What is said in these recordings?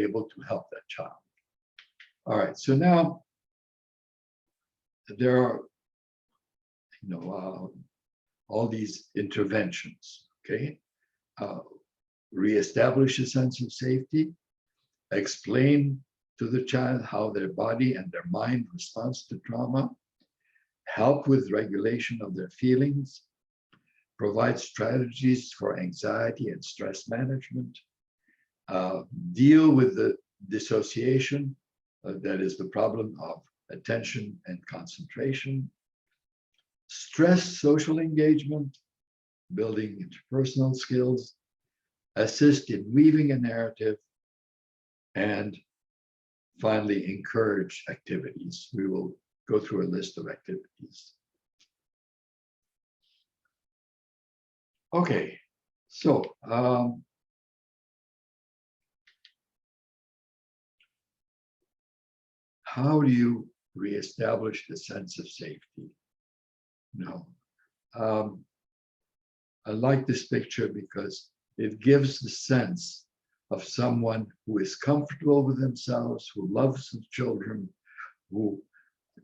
able to help that child. All right, so now there are, all these interventions, okay? Reestablish a sense of safety, explain to the child how their body and their mind responds to trauma, help with regulation of their feelings, provide strategies for anxiety and stress management, deal with the dissociation, that is the problem of attention and concentration, stress social engagement, building interpersonal skills, assist in weaving a narrative, and finally encourage activities. We will go through a list of activities. Okay, so how do you reestablish the sense of safety? I like this picture because it gives the sense of someone who is comfortable with themselves, who loves the children, who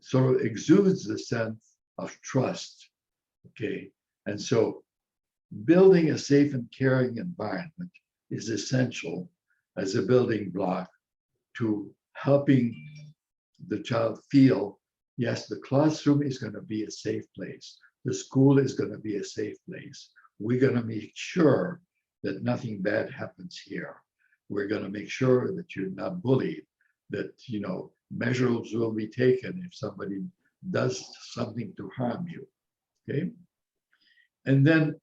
sort of exudes the sense of trust, okay? And so building a safe and caring environment is essential as a building block to helping the child feel, yes, the classroom is going to be a safe place. The school is going to be a safe place. We're going to make sure that nothing bad happens here. We're going to make sure that you're not bullied, that, measures will be taken if somebody does something to harm you, okay? And then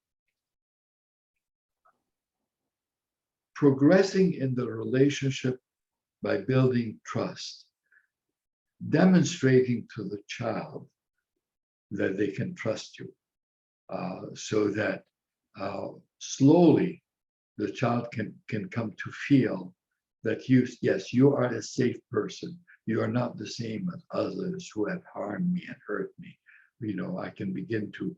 progressing in the relationship by building trust, demonstrating to the child that they can trust you, so that slowly the child can come to feel that yes, you are a safe person. You are not the same as others who have harmed me and hurt me. I can begin to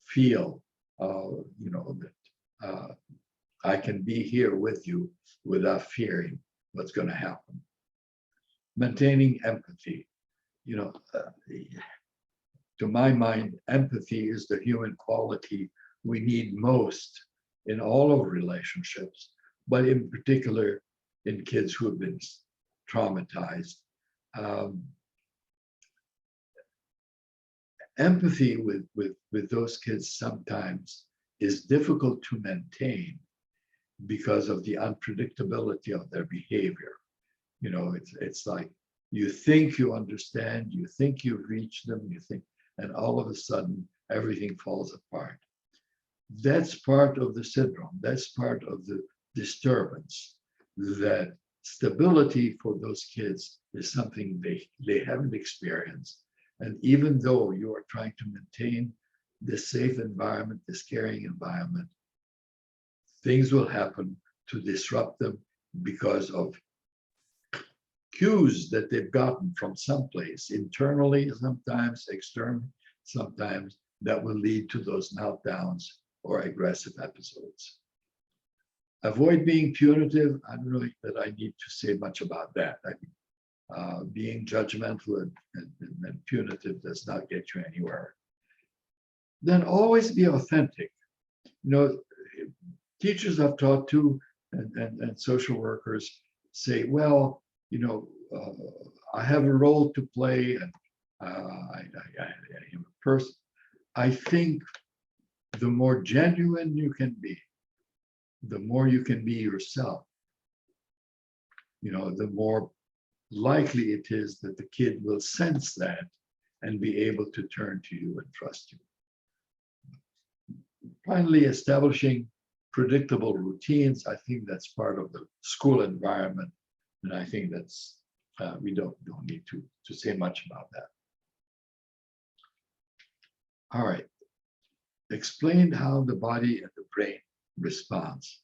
feel, that I can be here with you without fearing what's going to happen. Maintaining empathy. To my mind, empathy is the human quality we need most in all of relationships, but in particular in kids who have been traumatized. Empathy with those kids sometimes is difficult to maintain because of the unpredictability of their behavior. It's like you think you understand, you think you've reached them, and all of a sudden everything falls apart. That's part of the syndrome. That's part of the disturbance. That stability for those kids is something they haven't experienced. And even though you are trying to maintain this safe environment, this caring environment, things will happen to disrupt them because of cues that they've gotten from someplace, internally sometimes, externally sometimes, that will lead to those meltdowns or aggressive episodes. Avoid being punitive. I don't know that I need to say much about that. Being judgmental and punitive does not get you anywhere. Then always be authentic. Teachers I've taught to and social workers say, well, I have a role to play, and I am a person. I think the more genuine you can be, the more you can be yourself, the more likely it is that the kid will sense that and be able to turn to you and trust you. Finally, establishing predictable routines. I think that's part of the school environment. And I think that's, we don't need to say much about that. All right. Explain how the body and the brain responds.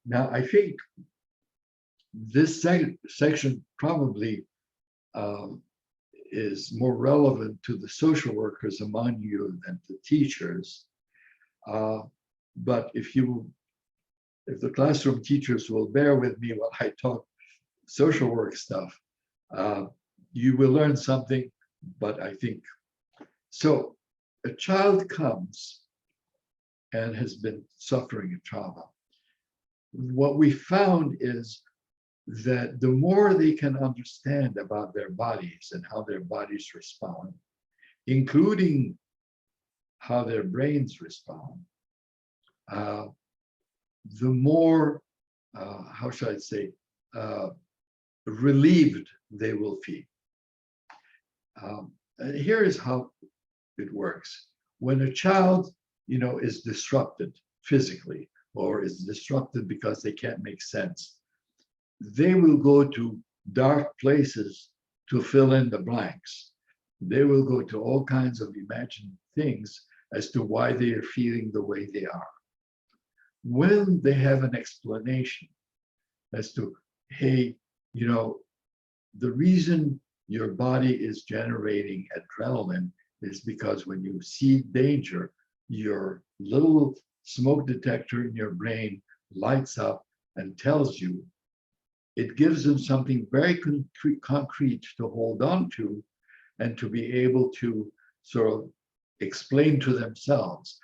Now, I think this section probably is more relevant to the social workers among you than the teachers. But if the classroom teachers will bear with me while I talk social work stuff, uh, you will learn something. But I think so. A child comes and has been suffering a trauma. What we found is that the more they can understand about their bodies and how their bodies respond, including how their brains respond, uh, the more, how should I say, relieved they will feel. And here is how it works. When a child, is disrupted physically or is disrupted because they can't make sense, they will go to dark places to fill in the blanks. They will go to all kinds of imagined things as to why they are feeling the way they are. When they have an explanation as to, hey, the reason your body is generating adrenaline is because when you see danger, your little smoke detector in your brain lights up and tells you. It gives them something very concrete to hold on to and to be able to sort of explain to themselves,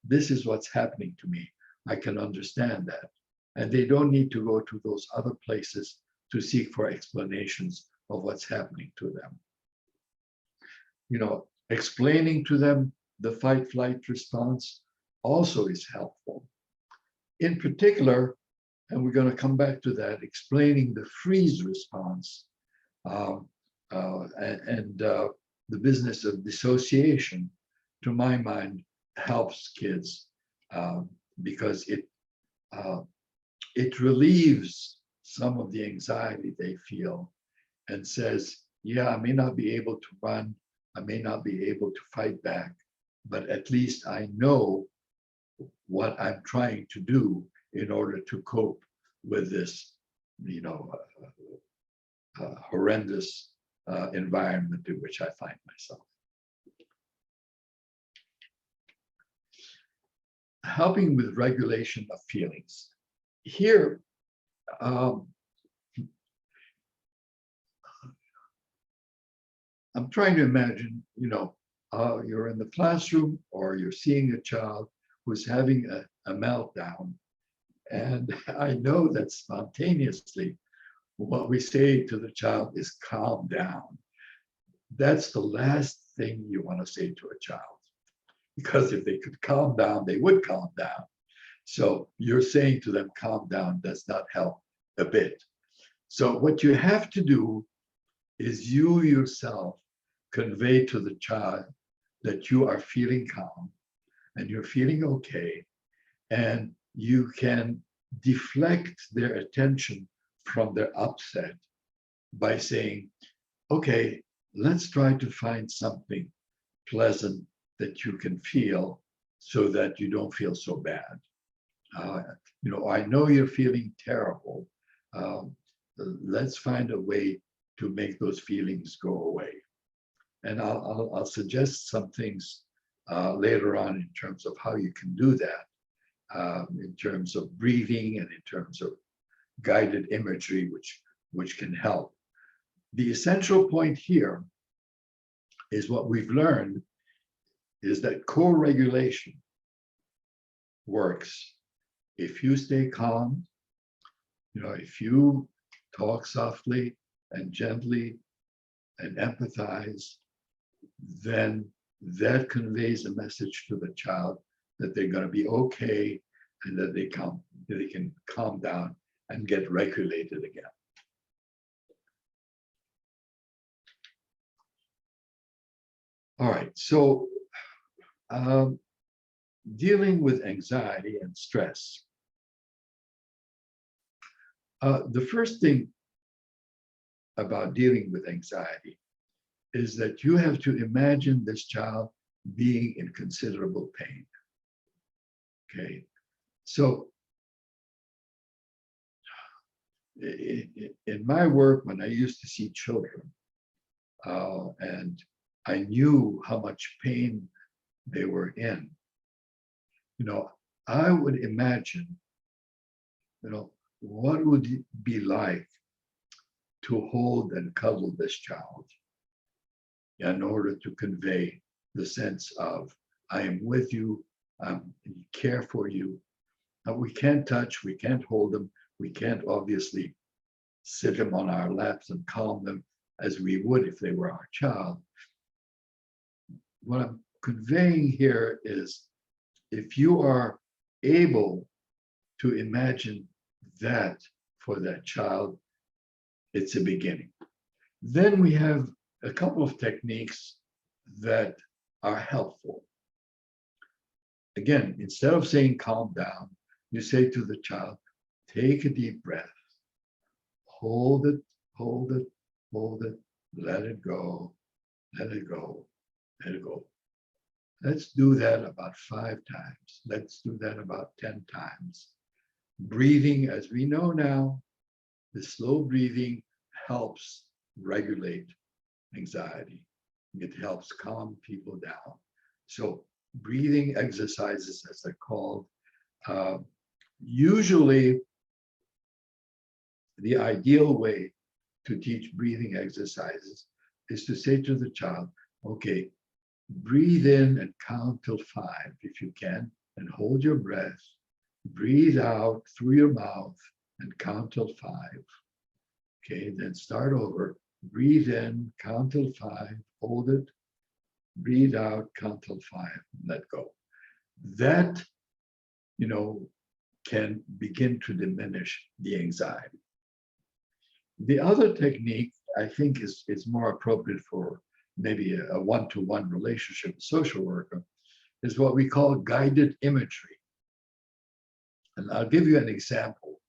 this is what's happening to me. I can understand that. And they don't need to go to those other places to seek for explanations of what's happening to them. Explaining to them the fight-flight response also is helpful. In particular, and we're going to come back to that, explaining the freeze response and the business of dissociation, to my mind, helps kids because it relieves some of the anxiety they feel and says, yeah, I may not be able to run, I may not be able to fight back, but at least I know what I'm trying to do in order to cope with this, horrendous environment in which I find myself. Helping with regulation of feelings. Here, I'm trying to imagine, you're in the classroom or you're seeing a child who's having a meltdown. And I know that spontaneously, what we say to the child is calm down. That's the last thing you want to say to a child. Because if they could calm down, they would calm down. So you're saying to them, calm down, does not help a bit. So what you have to do is you yourself convey to the child that you are feeling calm and you're feeling okay, and you can deflect their attention from their upset by saying, okay, let's try to find something pleasant that you can feel so that you don't feel so bad. I know you're feeling terrible. Let's find a way to make those feelings go away. And I'll suggest some things later on in terms of how you can do that, in terms of breathing and in terms of guided imagery, which can help. The essential point here is what we've learned is that co-regulation works if you stay calm, if you talk softly and gently and empathize, then that conveys a message to the child that they're going to be okay and that they can calm down and get regulated again. All right, so dealing with anxiety and stress. The first thing about dealing with anxiety is that you have to imagine this child being in considerable pain. Okay, so in my work, when I used to see children, and I knew how much pain they were in, I would imagine, what would it be like to hold and cuddle this child in order to convey the sense of, I am with you, I care for you. Now, we can't touch, we can't hold them, we can't obviously sit them on our laps and calm them as we would if they were our child. What I'm conveying here is, if you are able to imagine that for that child, it's a beginning. Then we have a couple of techniques that are helpful. Again, instead of saying calm down, you say to the child, take a deep breath, hold it, hold it, hold it, let it go, let it go, let it go. Let's do that about 5 times. Let's do that about 10 times. Breathing, as we know now, the slow breathing helps regulate anxiety. It helps calm people down. So breathing exercises, as they're called, usually the ideal way to teach breathing exercises is to say to the child, okay, breathe in and count till 5 if you can, and hold your breath. Breathe out through your mouth and count till 5. Okay, then start over. Breathe in, count till 5, hold it. Breathe out, count till 5, let go. That, can begin to diminish the anxiety. The other technique, I think, is more appropriate for maybe a one-to-one relationship with social worker, is what we call guided imagery. And I'll give you an example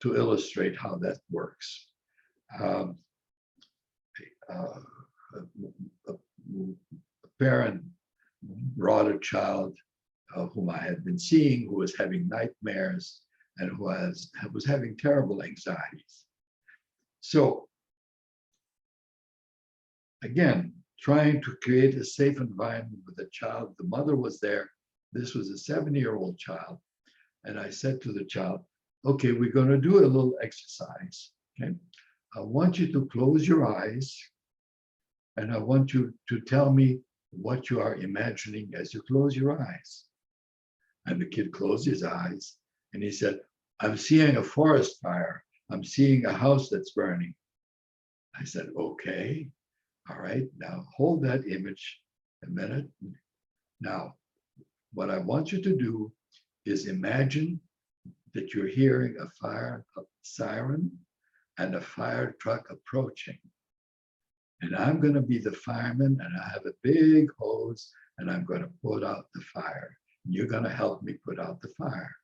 to illustrate how that works. A parent brought a child whom I had been seeing, who was having nightmares and who was having terrible anxieties. So again, trying to create a safe environment with the child. The mother was there. This was a 7-year-old child. And I said to the child, okay, we're going to do a little exercise. Okay, I want you to close your eyes, and I want you to tell me what you are imagining as you close your eyes. And the kid closed his eyes and he said, I'm seeing a forest fire. I'm seeing a house that's burning. I said, okay, all right, now hold that image a minute. Now, what I want you to do is imagine that you're hearing a fire siren and a fire truck approaching. And I'm going to be the fireman, and I have a big hose, and I'm going to put out the fire. You're going to help me put out the fire.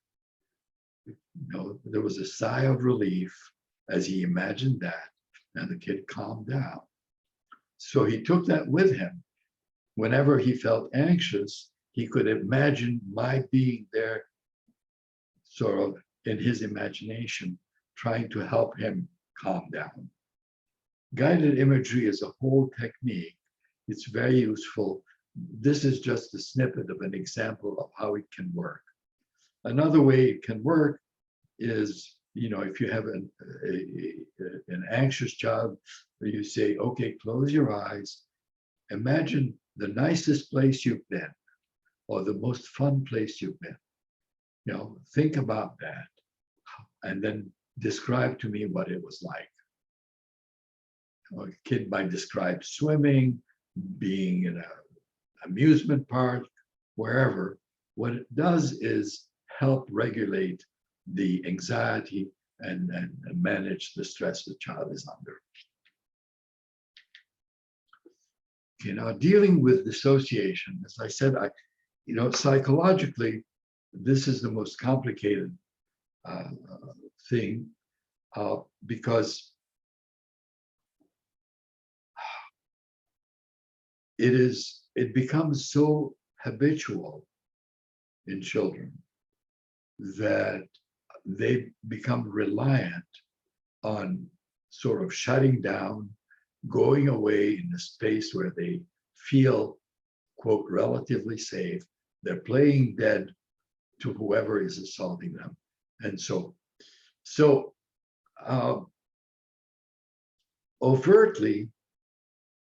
There was a sigh of relief as he imagined that, and the kid calmed down. So he took that with him. Whenever he felt anxious, he could imagine my being there, sort of in his imagination, trying to help him calm down. Guided imagery is a whole technique. It's very useful. This is just a snippet of an example of how it can work. Another way it can work is, if you have an anxious child, where you say, okay, close your eyes, imagine the nicest place you've been, or the most fun place you've been. Think about that, and then describe to me what it was like. A kid might describe swimming, being in an amusement park, wherever. What it does is help regulate the anxiety and manage the stress the child is under. Okay, now dealing with dissociation, as I said, psychologically, this is the most complicated thing because it becomes so habitual in children that they become reliant on sort of shutting down, going away in a space where they feel, quote, relatively safe. They're playing dead to whoever is assaulting them. And so overtly,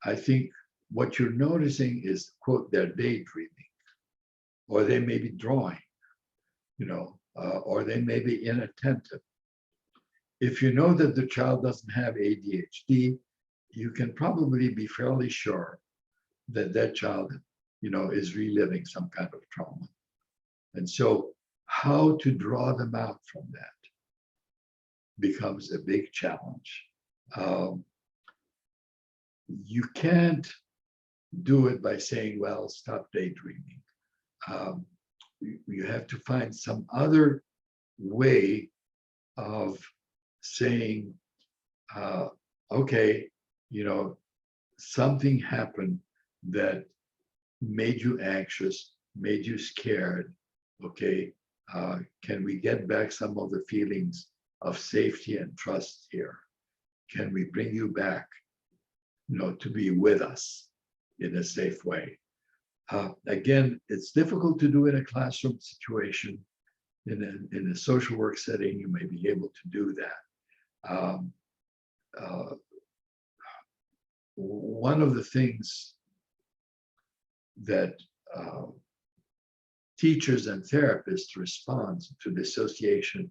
I think what you're noticing is, quote, they're daydreaming, or they may be drawing, or they may be inattentive. If you know that the child doesn't have ADHD, you can probably be fairly sure that that child, is reliving some kind of trauma. And so how to draw them out from that becomes a big challenge. You can't do it by saying, well, stop daydreaming. You have to find some other way of saying, okay, something happened that made you anxious, made you scared. Okay, can we get back some of the feelings of safety and trust here? Can we bring you back, to be with us in a safe way? Again, it's difficult to do in a classroom situation. In a social work setting, you may be able to do that. One of the things that teachers and therapists respond to dissociation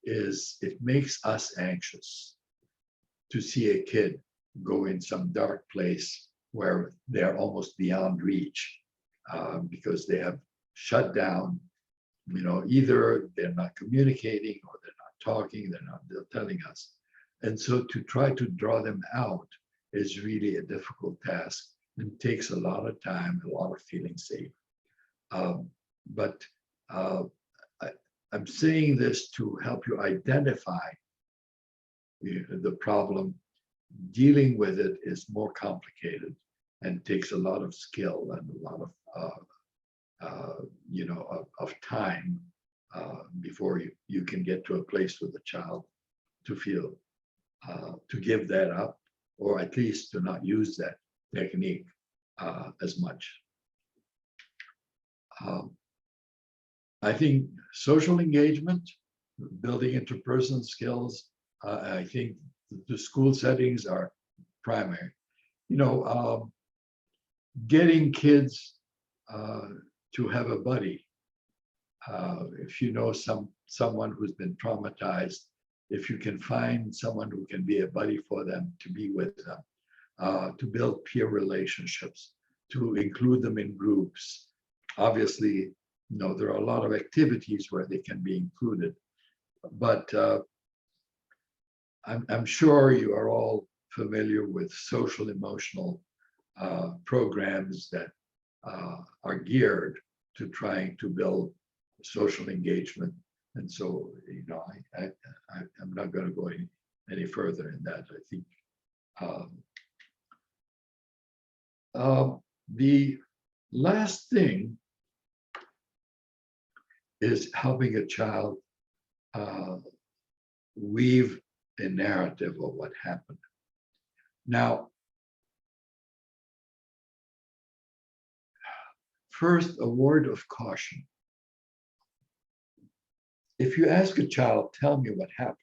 is it makes us anxious to see a kid go in some dark place where they're almost beyond reach because they have shut down. Either they're not communicating or they're not talking, they're telling us. And so to try to draw them out is really a difficult task and takes a lot of time, a lot of feeling safe. But I'm saying this to help you identify the problem. Dealing with it is more complicated and takes a lot of skill and a lot of time before you can get to a place with the child to feel, to give that up, or at least to not use that technique as much. I think social engagement, building interpersonal skills, I think the school settings are primary. Getting kids to have a buddy. If you know someone who's been traumatized, if you can find someone who can be a buddy for them, to be with them, to build peer relationships, to include them in groups. Obviously, there are a lot of activities where they can be included, but I'm sure you are all familiar with social emotional programs that are geared to trying to build social engagement. And so, I'm not going to go any further in that. I think the last thing is helping a child weave a narrative of what happened. Now, first, a word of caution. If you ask a child, tell me what happened,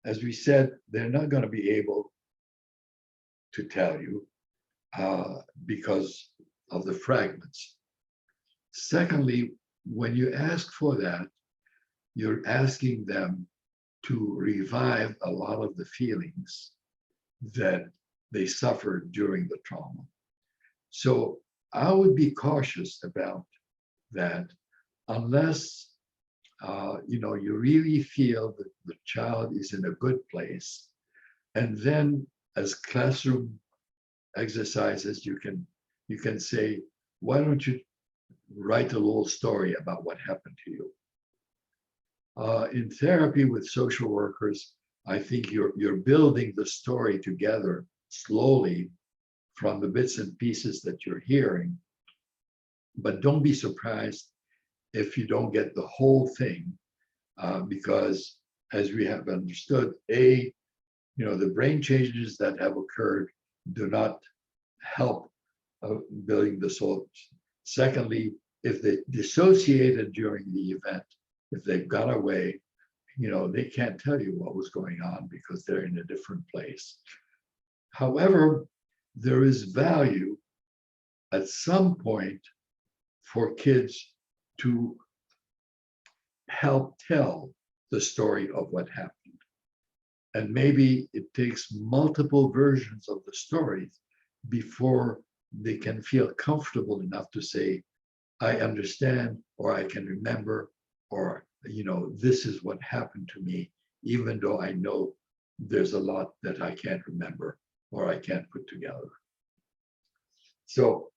as we said, they're not going to be able to tell you because of the fragments. Secondly, when you ask for that, you're asking them to revive a lot of the feelings that they suffered during the trauma. So I would be cautious about that unless you really feel that the child is in a good place. And then as classroom exercises, you can say, why don't you write a little story about what happened to you? In therapy with social workers, I think you're building the story together slowly from the bits and pieces that you're hearing. But don't be surprised if you don't get the whole thing, because as we have understood, the brain changes that have occurred do not help building the soul. Secondly, if they dissociated during the event, if they've gone away, they can't tell you what was going on because they're in a different place. However, there is value at some point for kids to help tell the story of what happened. And maybe it takes multiple versions of the story before they can feel comfortable enough to say, I understand, or I can remember, or, this is what happened to me, even though I know there's a lot that I can't remember or I can't put together. So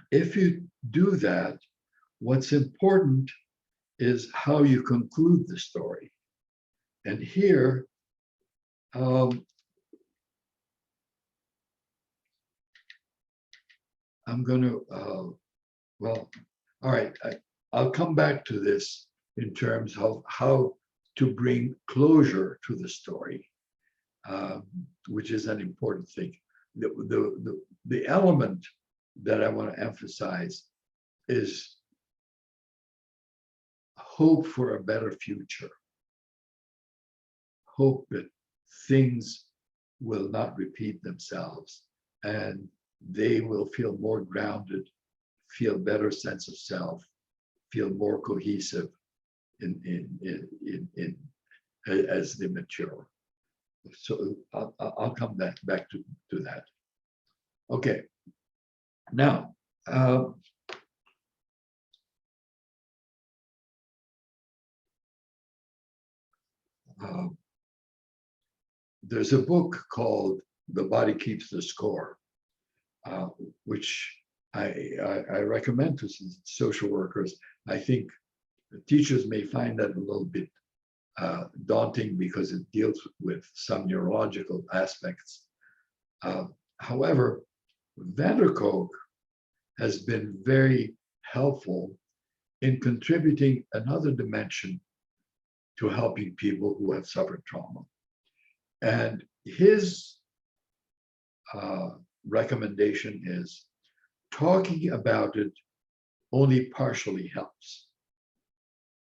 if you do that, what's important is how you conclude the story. And here, I'm going to, all right, I'll come back to this in terms of how to bring closure to the story, which is an important thing. The element that I want to emphasize is hope for a better future. Hope that things will not repeat themselves and they will feel more grounded, feel better sense of self, feel more cohesive as they mature. So I'll come back to that. Okay. Now, there's a book called The Body Keeps the Score, which I recommend to social workers. I think teachers may find that a little bit daunting because it deals with some neurological aspects. However, Van der Kolk has been very helpful in contributing another dimension to helping people who have suffered trauma. And his recommendation is talking about it only partially helps.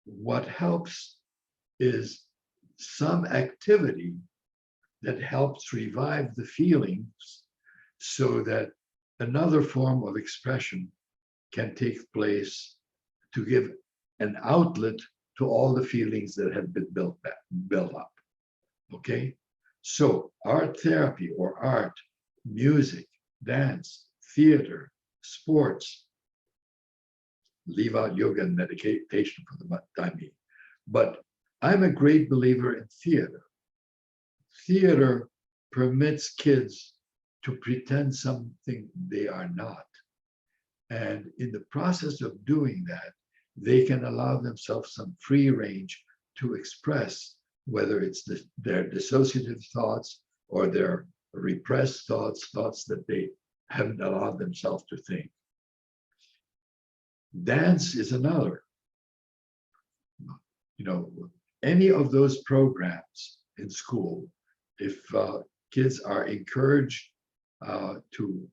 What helps is some activity that helps revive the feelings so that another form of expression can take place to give an outlet to all the feelings that have been built up. Okay? So art therapy or art, music, dance, theater, sports, leave out yoga and meditation for the time being. But I'm a great believer in theater. Theater permits kids to pretend something they are not. And in the process of doing that, they can allow themselves some free range to express whether it's their dissociative thoughts or their repressed thoughts that they haven't allowed themselves to think. Dance is another. Any of those programs in school, if kids are encouraged to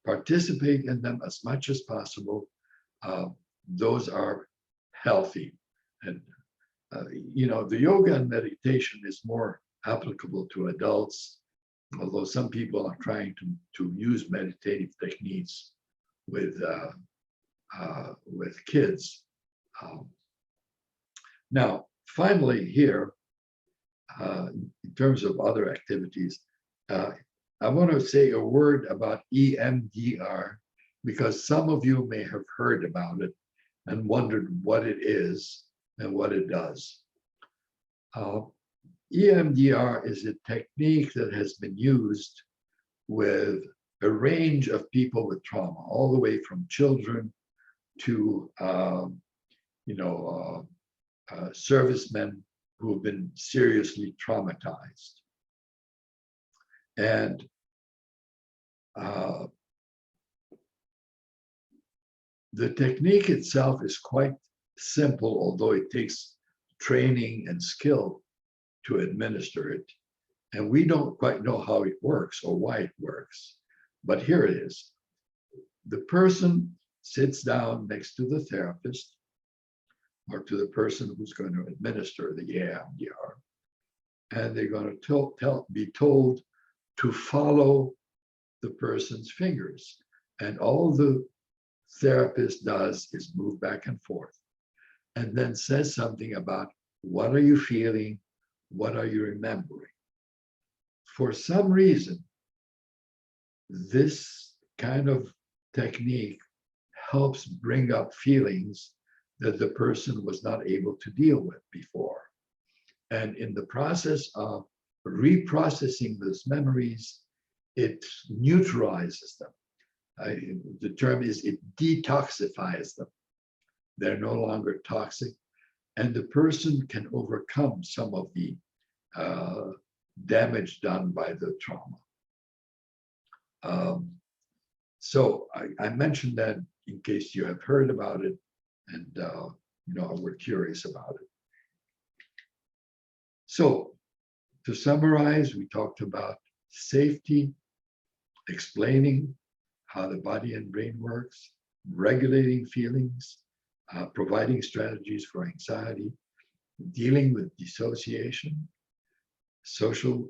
participate in them as much as possible, those are healthy. And the yoga and meditation is more applicable to adults, although some people are trying to use meditative techniques with kids. Now, finally here, in terms of other activities, I want to say a word about EMDR, because some of you may have heard about it and wondered what it is and what it does. EMDR is a technique that has been used with a range of people with trauma, all the way from children to servicemen who have been seriously traumatized. And the technique itself is quite simple, although it takes training and skill to administer it. And we don't quite know how it works or why it works. But here it is. The person sits down next to the therapist or to the person who's going to administer the EMDR, and they're going to be told to follow the person's fingers. And all the therapist does is move back and forth and then says something about what are you feeling, what are you remembering. For some reason, this kind of technique helps bring up feelings that the person was not able to deal with before. And in the process of reprocessing those memories, it neutralizes them. The term is it detoxifies them. They're no longer toxic, and the person can overcome some of the damage done by the trauma. So I mentioned that in case you have heard about it and were curious about it. So to summarize, we talked about safety, explaining how the body and brain works, regulating feelings, providing strategies for anxiety, dealing with dissociation, social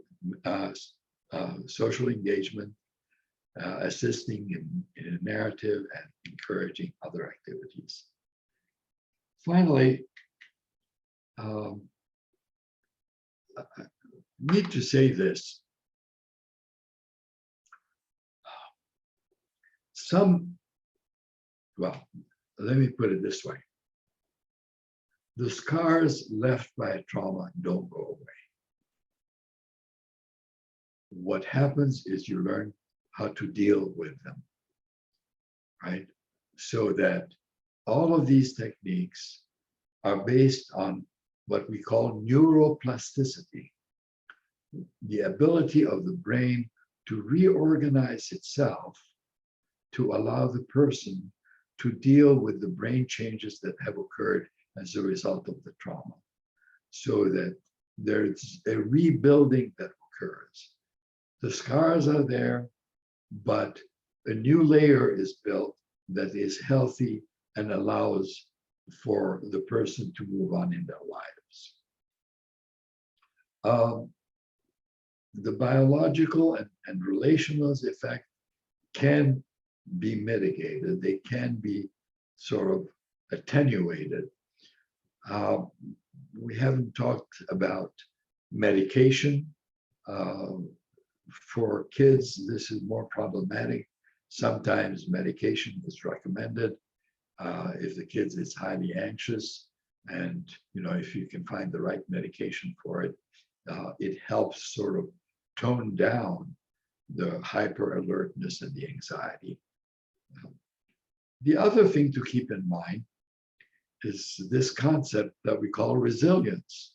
engagement, assisting in a narrative, and encouraging other activities. Finally, I need to say this. Let me put it this way. The scars left by a trauma don't go away. What happens is you learn how to deal with them, right? So that all of these techniques are based on what we call neuroplasticity, the ability of the brain to reorganize itself to allow the person to deal with the brain changes that have occurred as a result of the trauma, so that there's a rebuilding that occurs. The scars are there, but a new layer is built that is healthy and allows for the person to move on in their lives. The biological and relational effect can be mitigated. They can be sort of attenuated. We haven't talked about medication. For kids, this is more problematic. Sometimes medication is recommended if the kid is highly anxious, and if you can find the right medication for it, it helps sort of tone down the hyper alertness and the anxiety. The other thing to keep in mind is this concept that we call resilience.